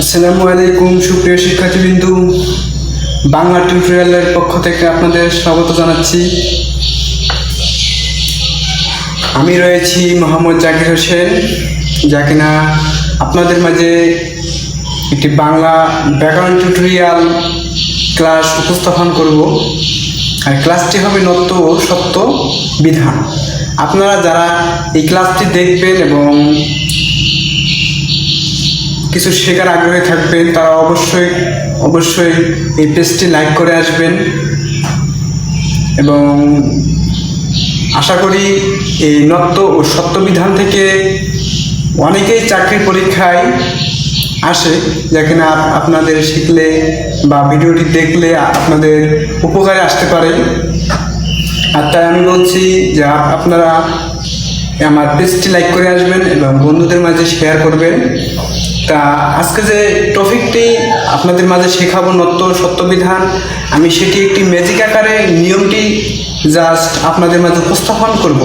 আসসালামু আলাইকুম সুপ্রিয় শিক্ষার্থীবৃন্দু, বাংলা টিউটোরিয়ালের পক্ষ থেকে আপনাদের স্বাগত জানাচ্ছি। আমি রয়েছি মোহাম্মদ জাকির হোসেন, যা কিনা আপনাদের মাঝে একটি বাংলা ব্যাকরণ টিউটোরিয়াল ক্লাস উপস্থাপন করব। আর ক্লাসটি হবে নত্য ও সত্য বিধান। আপনারা যারা এই ক্লাসটি দেখবেন এবং কিছু শেখার আগ্রহী থাকবেন, তারা অবশ্যই এই পেজটি লাইক করে আসবেন এবং আশা করি এই নত্য ও সত্য বিধান থেকে অনেকেই চাকরির পরীক্ষায় আসে, যা কিনা আপনাদের শিখলে বা ভিডিওটি দেখলে আপনাদের উপকারে আসতে পারে। আর তাই আমি বলছি যে আপনারা আমার পেজটি লাইক করে আসবেন এবং বন্ধুদের মাঝে শেয়ার করবেন। তা আজকে যে টপিকটি আপনাদের মাঝে শেখাবো নত্য সত্য বিধান, আমি সেটি একটি ম্যাজিক আকারে নিয়মটি জাস্ট আপনাদের মাঝে উপস্থাপন করব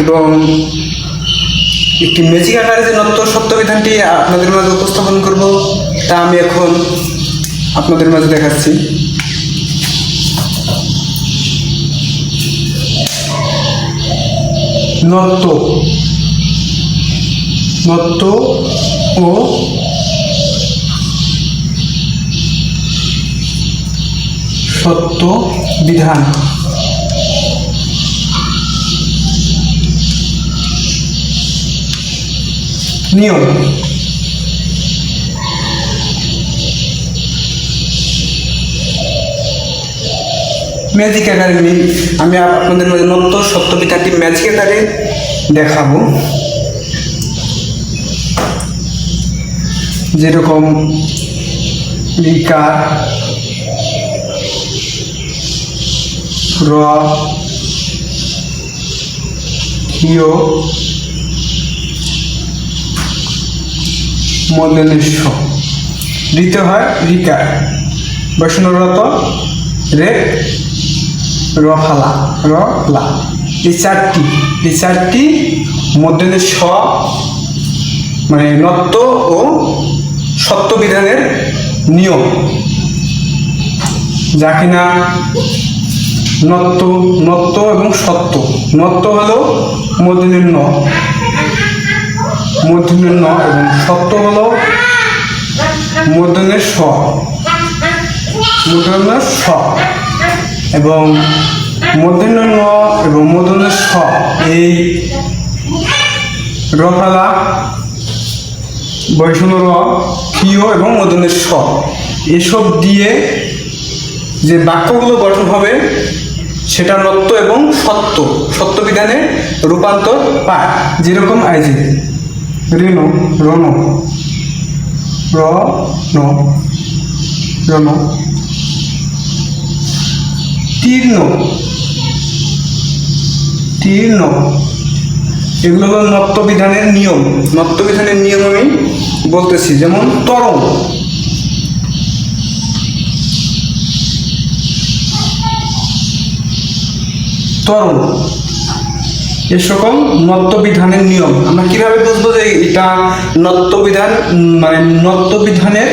এবং একটি ম্যাজিক আকারে যে নত্য সত্য বিধানটি আপনাদের মাঝে উপস্থাপন করব তা আমি এখন আপনাদের মাঝে দেখাচ্ছি। নত্য ও সত্য বিধান। নিয়ম। ম্যাজিক আকারে আমি আপনাদের মধ্যে নত্য সত্য বিধানটি ম্যাজিক আকারে দেখাবো। যেরকম রিকার, র, হিয়, মূর্ধন্যস্ব। দ্বিতীয় হয় রিকার, বৈষ্ণবরত, রে, রফালা, রলা। এই চারটি মূর্ধন্যস্ব মানে নত্য ও সত্য বিধানের নিয়ম, যা কিনা নত্য এবং সত্য। নত্য হলো মূর্ধন্যের ন এবং সত্য হলো মূর্ধন্যের স এবং মূর্ধন্য ন এবং মূর্ধন্যের স। এই রফালা, বৈষ্ণব, হিয় এবং মূর্ধন্যের স, এসব দিয়ে যে বাক্যগুলো গঠন হবে সেটা নত্য এবং সত্য বিধানে রূপান্তর পায়। যেরকম আইজে রেণ, রণ, রণ, তীর্ণ, এগুলো হলো নত্য বিধানের নিয়ম। নত্য বিধানের নিয়ম আমি বলতেছি, যেমন তরং, এ সকল নত্য বিধানের নিয়ম। আমরা কিভাবে বুঝবো যে এটা নত্য বিধান? মানে নত্য বিধানের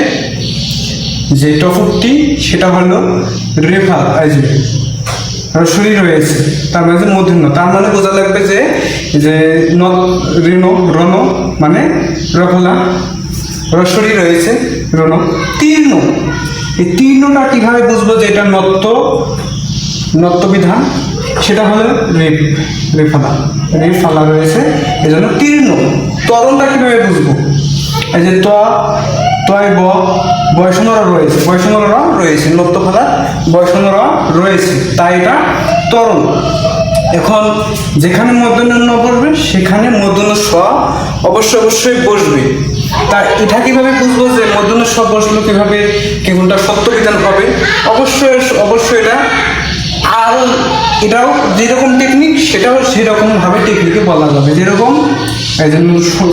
যে টপিকটি সেটা হলো রেফাল, রসরি রয়েছে, তার মানে মূর্ধন্য, তার মানে বোঝা লাগবে যে রেণ, রণ মানে রফলা, রসরি রয়েছে, রণ, তীর্ণ। এই তীর্ণটা কিভাবে বুঝবো যে এটা নত্য বিধান? সেটা হলো রেফালা রয়েছে, এই জন্য তীর্ণ। তরণটা কিভাবে বুঝবো? এই যে তয় ব, বৈষ্ণব রয়েছে, নত্য ফালা বৈষ্ণব রয়েছে, তাই এটা তরণ। এখন যেখানে মূর্ধন্য ন বসবে সেখানে মূর্ধন্য স অবশ্যই বসবে। তা এটা কিভাবে বুঝবো যে মূর্ধন্য স বসলো কিভাবে, কোনটা সত্য বিধান হবে? অবশ্যই এটা, আর এটাও যেরকম টেকনিক সেটাও সেরকম ভাবে টেকনিকে বলা যাবে। যেরকম এই যে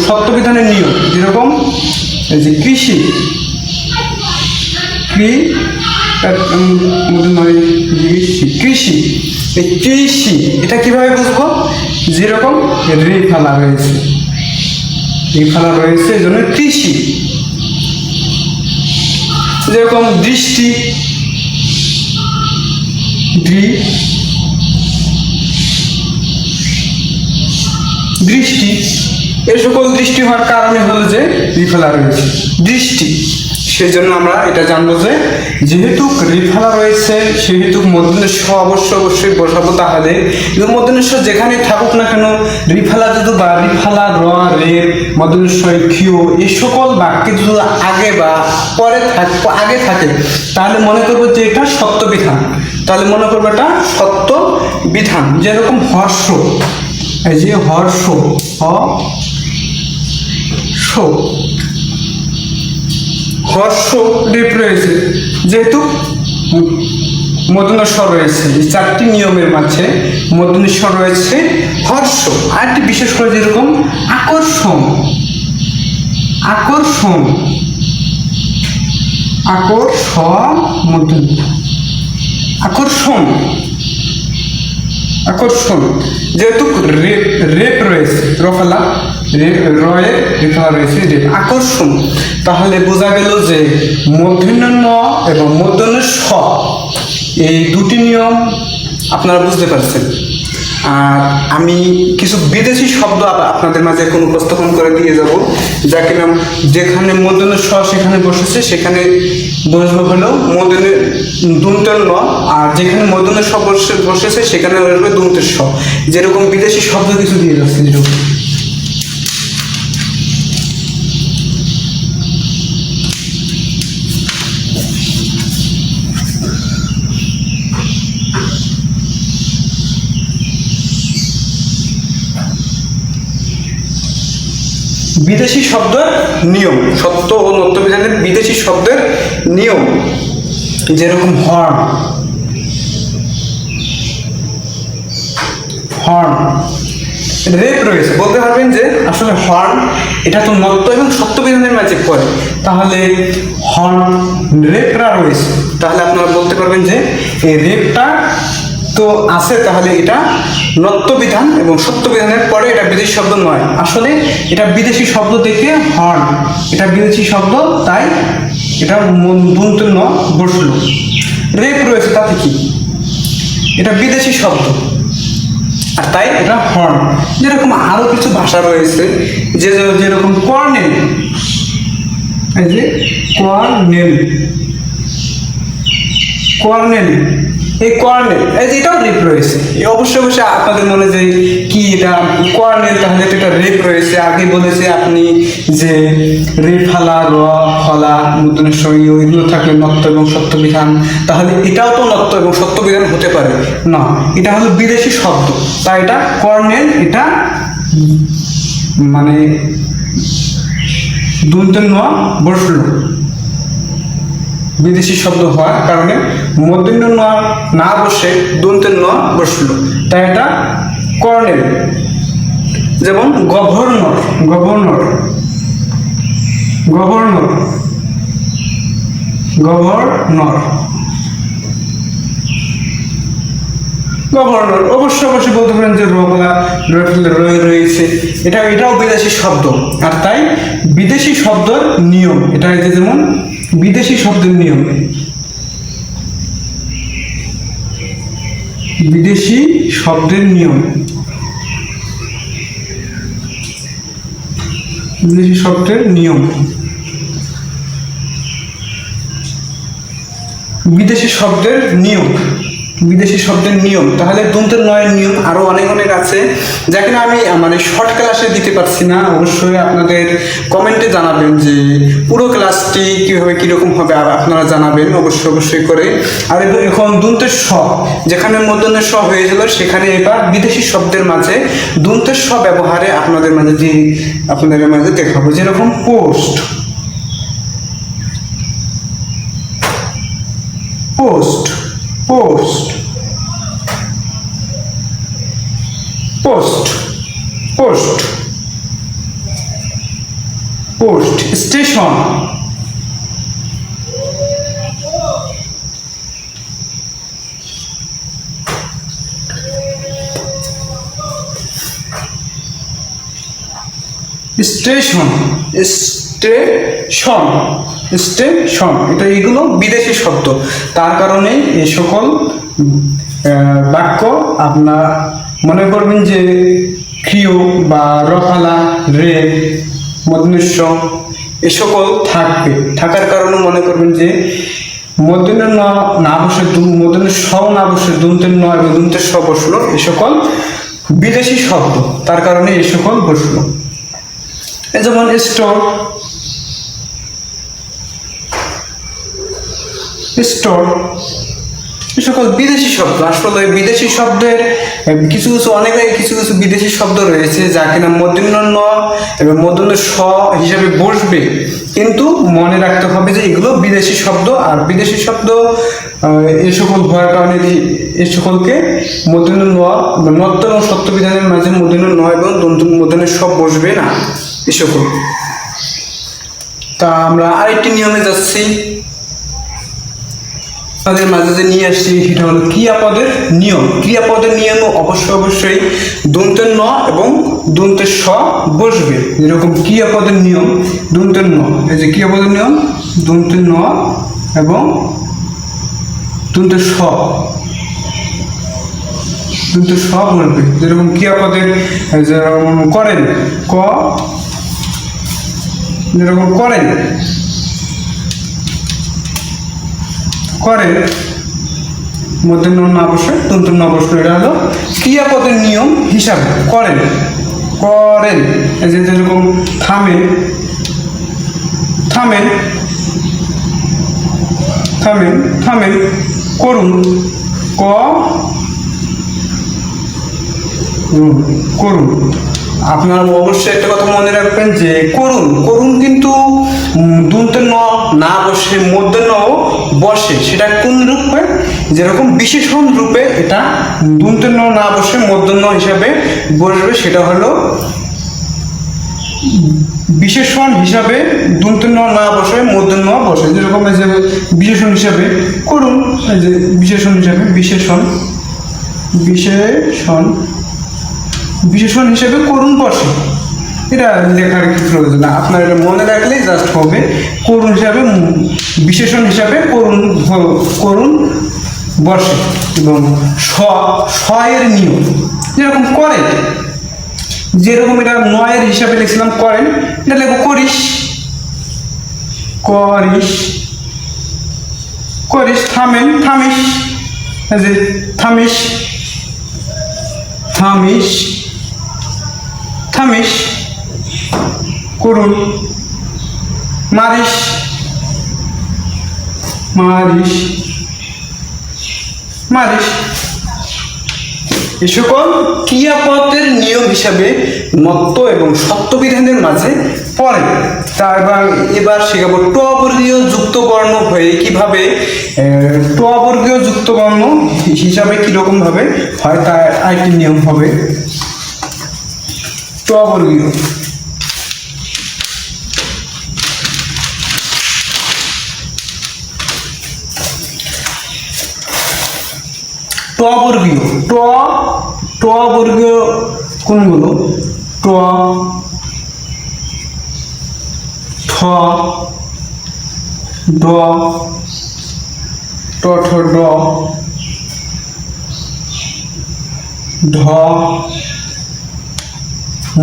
সত্য বিধানের নিয়ম, যেরকম এই যে কৃষি, এই কৃষি এটা কিভাবে বুঝবো? যেরকম রে ফেলা রয়েছে, রিফালা রয়েছে, এই জন্য কৃষি। যেরকম দৃষ্টি, দৃষ্টি, এই সকল দৃষ্টি হওয়ার কারণে হলো যে রিফালা রয়েছে দৃষ্টি। সেই জন্য আমরা এটা জানবো যে যেহেতু রিফালা রয়েছে সেহেতু মূর্ধন্য স অবশ্যই বসাবো। তাহলে মূর্ধন্য স যেখানে থাকুক না কেন, রিফালা যদি বা রিফালা র রে মূর্ধন্য স ক্ষিয় এই সকল বাক্যে যদি আগে বা পরে আগে থাকে তাহলে মনে করবো যে এটা সত্য বিধান। তাহলে মনে করবো এটা সত্য বিধান। যেরকম হর্ষ, এই যে হর্ষ, হর্ষ রেপ রয়েছে, যেহেতু মূর্ধন্য ষ রয়েছে। এই চারটি নিয়মের মাঝে মূর্ধন্য ষ রয়েছে হর্ষ। আরেকটি বিশেষ করে যেরকম আকর্ষণ, আকর্ষণ, আকর্ষণ, আকর্ষণ, যেহেতু রেপ রয়েছে, রফালা রয়ে রেফালা রয়েছে রেপ, আকর্ষণ। তাহলে বোঝা গেল যে মূর্ধন্য ন এবং মূর্ধন্য স এই দুটি নিয়ম আপনারা বুঝতে পারছেন। আর আমি কিছু বিদেশি শব্দ আপনাদের মাঝে এখন উপস্থাপন করে দিয়ে যাব, যা কিনা যেখানে মূর্ধন্য স সেখানে বসেছে সেখানে বসবে হলো মূর্ধন্য দন্তের ন, আর যেখানে মূর্ধন্য স বসেছে সেখানে বসবে দন্তের স। যেরকম বিদেশি শব্দ কিছু দিয়ে যাচ্ছে, যেরকম বিদেশি শব্দের নিয়ম, সত্য ও নত্য বিধানের বিদেশি শব্দের নিয়ম। যেরকম হর্ন, হর্ন রেপ রয়েছে, বলতে পারবেন যে আসলে হর্ন এটা তো নত্য এবং সত্য বিধানের মাঝে পড়ে। তাহলে হর্ন রেপরা রয়েছে, তাহলে আপনারা বলতে পারবেন যে এই রেপটা তো আছে, তাহলে এটা নত্য বিধান এবং সত্য বিধানের পরে এটা বিদেশি শব্দ নয়। আসলে এটা বিদেশি শব্দ দেখে হর্ন, এটা বিদেশি শব্দ, তাই এটা দন্ত ন বসলো। রেপ রয়েছে তাতে কি, এটা বিদেশি শব্দ আর তাই এটা হর্ন। যেরকম আরো কিছু ভাষা রয়েছে, যেরকম কর্নেল, এই যে কর্নেল, কর্নেল, এই কর্নেল, এই যে এটাও রেপ রয়েছে। এই অবশ্যই আপনাদের মনে যে কি এটা কর্নেল, তাহলে এটা রেপ রয়েছে। আগে বলেছে আপনি যে রেফালা র ফলা মূর্ধন্য স এগুলো থাকলে নত্য এবং সত্য বিধান, তাহলে এটাও তো নত্য এবং সত্য বিধান হতে পারে না, এটা হলো বিদেশি শব্দ। তাই এটা কর্নেল, এটা মানে দন্ত ন বসলো, বিদেশি শব্দ হওয়ার কারণে মূর্ধন্য ন না বসে দন্তের ন বসলো, তাই এটা কর্নেল। যেমন governor, governor, governor, governor, governor অবশ্যই বলতে পারেন যে রফলা রয়েছে, এটাও বিদেশি শব্দ। আর তাই বিদেশি শব্দের নিয়ম এটা, যেমন বিদেশি শব্দের নিয়ম, বিদেশি শব্দের নিয়ম, বিদেশি শব্দের নিয়ম, বিদেশি শব্দের নিয়ম, বিদেশি শব্দের নিয়ম। তাহলে দন্তের নয়ের নিয়ম আরো অনেক আছে, যা কিনা আমি মানে শর্ট ক্লাসে দিতে পারছি না। অবশ্যই আপনাদের কমেন্টে জানাবেন যে পুরো ক্লাসটি কিভাবে কিরকম হবে, আর আপনারা জানাবেন অবশ্যই করে। আর এখন দন্তের স, যেখানে মূর্ধন্যের স হয়েছিল সেখানে এবার বিদেশি শব্দের মাঝে দন্তের স ব্যবহারে আপনাদের মাঝে দেখাবো। যেরকম post, post, post, post, post, post, station, station, station, station, এটা এগুলো বিদেশি শব্দ। তার কারণে এই সকল বাক্য আপনার মনে করবেন যে ক্রিয় বা রফালা, রে, মূর্ধন্য এ সকল থাকবে। থাকার কারণে মনে করবেন যে মূর্ধন্য ন না বসে মূর্ধন্য স না বসে দন্তের ন এবং দন্তের স বসলো, এ সকল বিদেশি শব্দ। তার কারণে এ সকল বসলো। যেমন স্টোর, স্টোর, এ সকল বিদেশি শব্দ। আসলে বিদেশি শব্দের কিছু কিছু বিদেশি শব্দ রয়েছে যা কিনা মূর্ধন্য ন এবং মূর্ধন্য স হিসাবে বসবে, কিন্তু মনে রাখতে হবে যে এগুলো বিদেশি শব্দ। আর বিদেশি শব্দ এ সকল হওয়ার কারণে এ সকলকে মূর্ধন্য ন, নত্ব এবং সত্য বিধানের মাঝে মূর্ধন্য ন এবং মূর্ধন্য স বসবে না এ সকল। তা আমরা আরেকটি নিয়মে যাচ্ছি, তাদের মাঝে যে নিয়ে আসছি সেটা হলো ক্রিয়াপদের নিয়ম। ক্রিয়াপদের নিয়ম অবশ্যই দন্তের ন এবং দন্তের স বসবে। যেরকম ক্রিয়াপদের নিয়ম দন্তের ন, এই যে ক্রিয়াপদের নিয়ম দন্তের ন এবং দন্তের স, দন্তের স বসবে। যেরকম ক্রিয়াপদের করেন, ক, যেরকম করেন, করেন মূর্ধন্য ন বসে দন্ত্য ন বসলো। এটা হলো ক্রিয়াপদের নিয়ম হিসাবে করেন, করেন। এই যে যেরকম থামেন, থামেন, থামেন, থামেন, করুন, ক, করুন। আপনারা অবশ্যই একটা কথা মনে রাখবেন যে করুন, করুন কিন্তু দন্তের ন না বসে মূর্ধন্য বসে। সেটা কোন রূপে? যেরকম বিশেষণ রূপে এটা দন্তের ন না বসে মূর্ধন্য হিসাবে বসবে। সেটা হলো বিশেষণ হিসাবে দন্তের ন না বসে মূর্ধন্য বসে। যেরকম এই যে বিশেষণ হিসাবে করুন, এই যে বিশেষণ হিসাবে বিশেষণ, বিশেষণ, বিশেষণ হিসেবে করুণ বসে। এটা লেখার কি প্রয়োজন না, আপনার এটা মনে রাখলেই জাস্ট হবে। করুণ হিসাবে, বিশেষণ হিসাবে করুণ, করুণ বসে। এবং স, স এর নিয়ম যেরকম করে, যেরকম এটা নয়ের হিসাবে লিখছিলাম করেন, এটা লেখো করিস, করিস, করিস। থামেন, থামিস, এই যে থামিস, থামিস, থামিস, করুন। মারিস, মারিস, মারিস। এই সকল ক্রিয়াপদের নিয়ম হিসাবে নত্ব এবং সত্য বিধানের মাঝে পড়ে। তা এবার শেখাবো ট বর্গীয় যুক্ত বর্ণ হয়ে কিভাবে ট বর্গীয় যুক্ত বর্ণ হিসাবে কিরকম ভাবে হয়, তার আরেকটি নিয়ম হবে ট বর্গীয়। ট বর্গীয়, ট, ট বর্গীয় কোনগুলো? ট, ঠ, ড, ট, ঠ, ড, ঢ,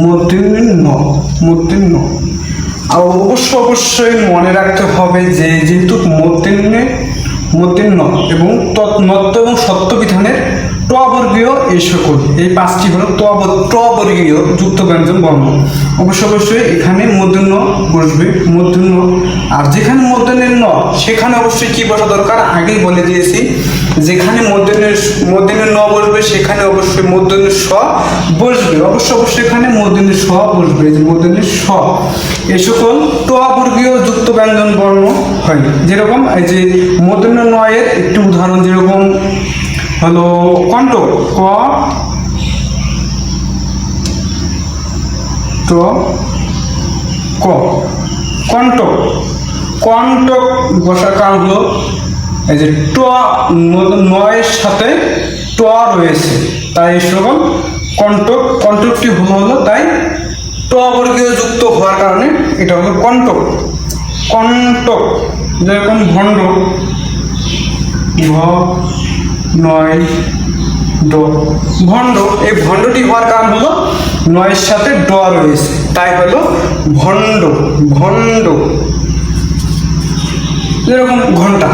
মূর্ধন্য, মূর্ধন্য। আর অবশ্যই মনে রাখতে হবে যে যেহেতু মূর্ধন্য এবং নত্ব এবং সত্য বিধানের ট বর্গীয় এই সকল, এই পাঁচটি হলো ট বর্গীয় যুক্ত ব্যঞ্জন বর্ণ। অবশ্যই এখানে মূর্ধন্য বসবে, মূর্ধন্য। আর যেখানে মূর্ধন্যের ন সেখানে অবশ্যই কি বসা দরকার, আগেই বলে দিয়েছি। যেখানে মূর্ধন্যের ন বসবে সেখানে অবশ্যই মূর্ধন্যের স বসবে। অবশ্যই এখানে মূর্ধন্যের স বসবে, যে মূর্ধন্যের স। এই সকল ট বর্গীয় যুক্ত ব্যঞ্জন বর্ণ হয়। যেরকম এই যে মূর্ধন্য নয়ের একটি উদাহরণ, যেরকম হলো কণ্ঠ, ক, ট, ক, কণ্টক। কণ্টক বসার কারণ হলো এই যে ট নয়ের সাথে ট রয়েছে, তাই এই সকল কণ্টক, কণ্টকটি হলো তাই ট বর্গীয় যুক্ত হওয়ার কারণে এটা হলো কণ্টক। কণ্টক যেরকম ভণ্ড, ঘ নয় ড, ভণ্ড। এই ভণ্ডটি হওয়ার কারণ হলো নয়ের সাথে ড রয়েছে, তাই হলো ভণ্ড। ভণ্ড যেরকম ঘন্টা,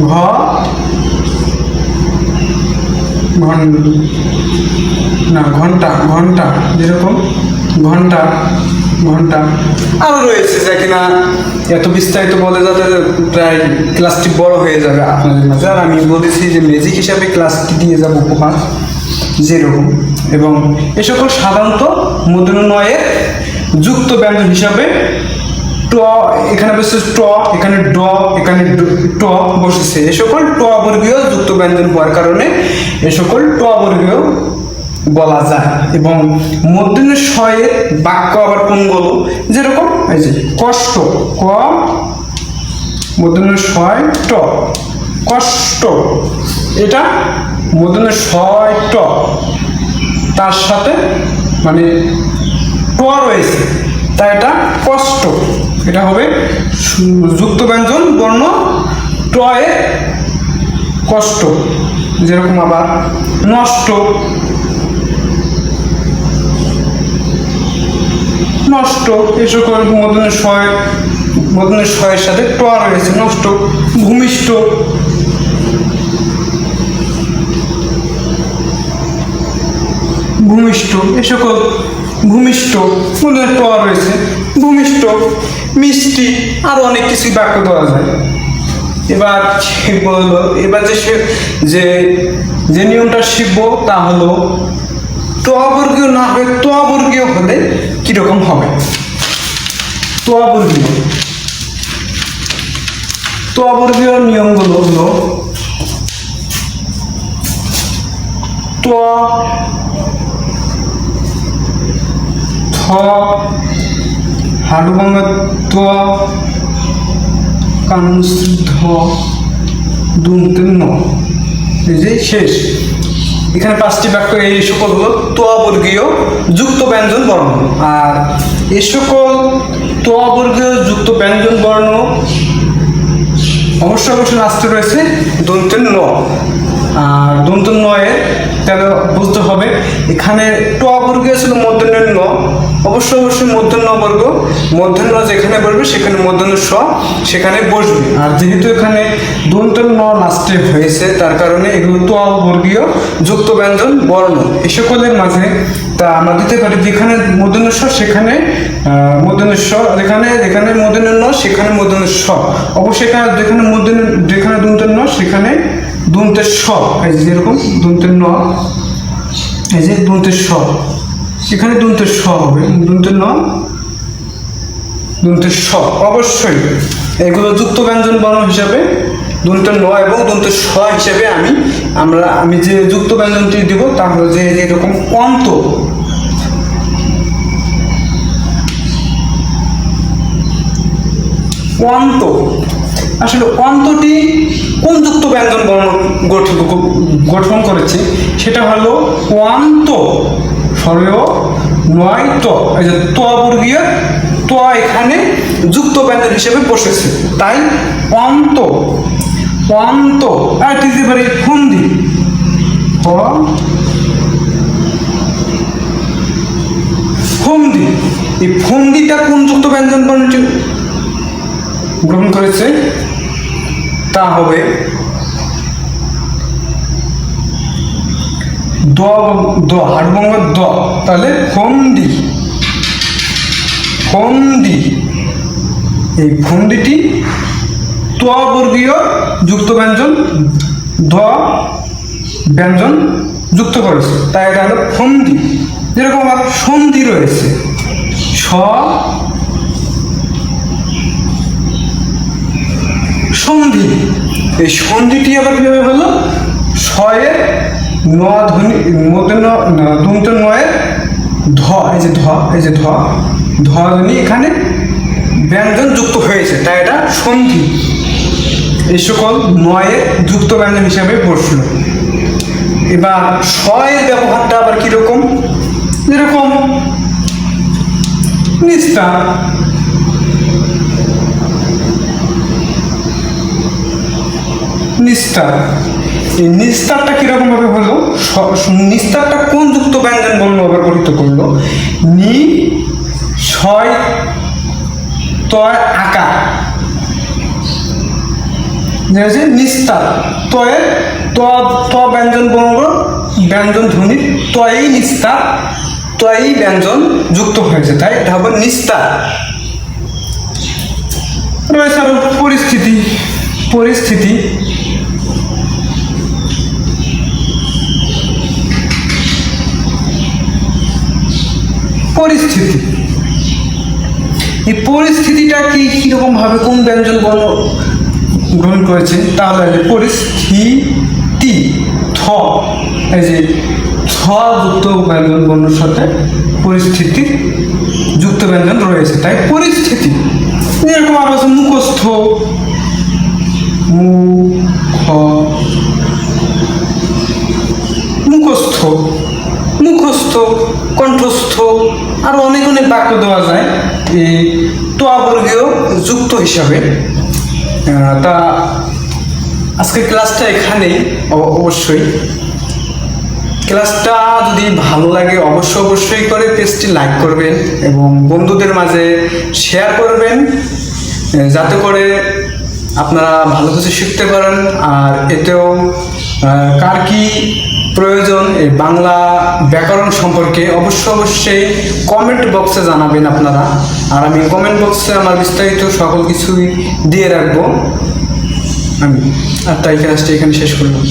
ঘ ঘণ্ট না ঘন্টা, ঘন্টা যেরকম ঘন্টা, ঘন্টা। আরও রয়েছে যা কিনা এত বিস্তারিত বলে যাতে প্রায় ক্লাসটি বড় হয়ে যাবে আপনাদের মাঝে। আর আমি বলেছি যে ম্যাজিক হিসাবে ক্লাসটি দিয়ে যাব উপহার যেরকম। এবং এ সকল সাধারণত মূর্ধন্য নয়ের যুক্ত ব্যঞ্জন হিসাবে ট, এখানে বসেছে ট, এখানে ড, এখানে ট বসেছে। এ সকল ট বর্গীয় যুক্ত ব্যঞ্জন হওয়ার কারণে এ সকল ট বর্গীয় বলা যায়। এবং মূর্ধন্য ষয়ের বাক্য আবার কোনগুলো, যেরকম এই যে কষ্ট, ক মূর্ধন্য ছয় ট, কষ্ট। এটা মূর্ধন্য ছয় ট, তার সাথে মানে ট রয়েছে, তাই এটা কষ্ট। এটা হবে যুক্ত ব্যঞ্জন বর্ণ ট এর কষ্ট। যেরকম আবার নষ্ট, নষ্ট। এই সকল মূর্ধন্য ছয়ের সাথে ট রয়েছে, নষ্ট। ভূমিষ্ঠ, ভূমিষ্ঠ। এ সকল ভূমিষ্ঠ মূর্ধন্য ট রয়েছে, ভূমিষ্ঠ। মিষ্টি, আরো অনেক কিছু বাক্য দেওয়া যায়। এবার বললো, এবার যে যে নিয়মটা শিখবো তা হলো ট বর্গীয় না হয়ে ত বর্গীয় হলে কিরকম হবে। ত বর্গীয়, ত বর্গীয় নিয়মগুলো হলো ত, থ, হাড়ুভাঙা ত, কানুস্থ, দুন্তের ন। এই যে শেষ। এখানে পাঁচটি বাক্য। এই সকল হলো ত বর্গীয় যুক্ত ব্যঞ্জন বর্ণ। আর এই সকল ত বর্গীয় যুক্ত ব্যঞ্জন বর্ণ অবশ্যই অবশ্যই লাস্টে রয়েছে দন্তের ন। আর দন্তের নয়ে তাহলে বুঝতে হবে এখানে ট বর্গীয় ছিল মূর্ধন্য ন, অবশ্যই অবশ্যই মূর্ধন্য বর্গ, মূর্ধন্য যেখানে বসবে সেখানে মূর্ধন্য স সেখানে বসবে। আর যেহেতু এখানে দন্তের ন লাস্টে হয়েছে তার কারণে এগুলো ত বর্গীয় যুক্ত ব্যঞ্জন বর্ণ। এই সকলের মাঝে তা আমরা দিতে পারি যেখানে মূর্ধন্য স সেখানে মূর্ধন্য স, যেখানে যেখানে মূর্ধন্য ন সেখানে মূর্ধন্য স, অবশ্যই এখানে যেখানে মূর্ধন্য, যেখানে দন্তের ন সেখানে দন্তের স। এই যে যেরকম দন্তের ন, এই যে দন্তের স, এখানে দন্তের স হবে, দন্তের ন দন্তের স। অবশ্যই এগুলো যুক্ত ব্যঞ্জন বর্ণ হিসাবে দন্তের ন এবং দন্তের স হিসাবে আমি যে যুক্ত ব্যঞ্জনটি দিব তা হলো যে এরকম অন্ত, অন্ত। আসলে অন্তটি কোন যুক্ত ব্যঞ্জন বর্ণ গঠন করেছে সেটা হলো অন্ত স্বরেও নয় ত। এই যে ত বর্গীয় ত এখানে যুক্ত ব্যঞ্জন হিসেবে বসেছে, তাই অন্ত। অন্ত আর দিতে পারি ফন্দি, ফন্দি। এই ফন্দিটা কোন যুক্ত ব্যঞ্জন বর্ণটি গ্রহণ করেছে তা হবে দ, দ হাড়ুভঙ্গ দ, তাহলে ফন্দি। ফন্দি, এই ফন্দিটি ত বর্গীয় যুক্ত ব্যঞ্জন দ ব্যঞ্জন যুক্ত করেছে, তাই এটা হলো ফন্দি। যেরকম আবার সন্ধি রয়েছে, স সন্ধি। এই সন্ধিটি আবার কিভাবে হলো, ছয়ের ন ধ্বনি মূর্ধন্য দন্তের নয়ের ধ, এই যে ধ, এই যে ধ, ধ ধ্বনি এখানে ব্যঞ্জন যুক্ত হয়েছে, তাই এটা সন্ধি। এই সকল নয়ের যুক্ত ব্যঞ্জন হিসাবে বসলো। এবার স এর ব্যবহারটা আবার কিরকম, যেরকম নিস্তার। নিস্তার, এই নিস্তারটা কিরকম ভাবে হলো? নিস্তারটা কোন যুক্ত ব্যঞ্জন বর্ণ ব্যবহার গঠিত করলো? নি ছয় তয় আকার, নিস্তার তয়ের ত ব্যঞ্জন বর্ণ ব্যঞ্জন ধ্বনি তয়েই নিস্তার, তয়েই ব্যঞ্জন যুক্ত হয়েছে, তাই এটা হবে নিস্তার। রয়েছে আরো পরিস্থিতি। পরিস্থিতি পরিস্থিতি এই পরিস্থিতিটা কিরকম ভাবে কোন ব্যঞ্জন বর্ণ গ্রহণ করেছে? তাহলে পরিস্থিতি থ, এই যে থ যুক্ত ব্যঞ্জন বর্ণের সাথে পরিস্থিতি যুক্ত ব্যঞ্জন রয়েছে, তাই পরিস্থিতি। এরকম আরো আছে মুখস্থ, মুখস্থ, মুখস্থ, কণ্ঠস্থ, আরো অনেক অনেক বাক্য দেওয়া যায় এই টোয়াবর্গীয় যুক্ত হিসাবে। তা আজকের ক্লাসটা এখানেই। অবশ্যই ক্লাসটা যদি ভালো লাগে অবশ্যই করে পেজটি লাইক করবেন এবং বন্ধুদের মাঝে শেয়ার করবেন, যাতে করে আপনারা ভালো কিছু শিখতে পারেন। আর এতেও কার কি প্রয়োজন এই বাংলা ব্যাকরণ সম্পর্কে অবশ্যই কমেন্ট বক্সে জানাবেন আপনারা। আর আমি কমেন্ট বক্সে আমার বিস্তারিত সকল কিছুই দিয়ে রাখবো। আমি আর তাই ক্লাসটা এখানে শেষ করলাম।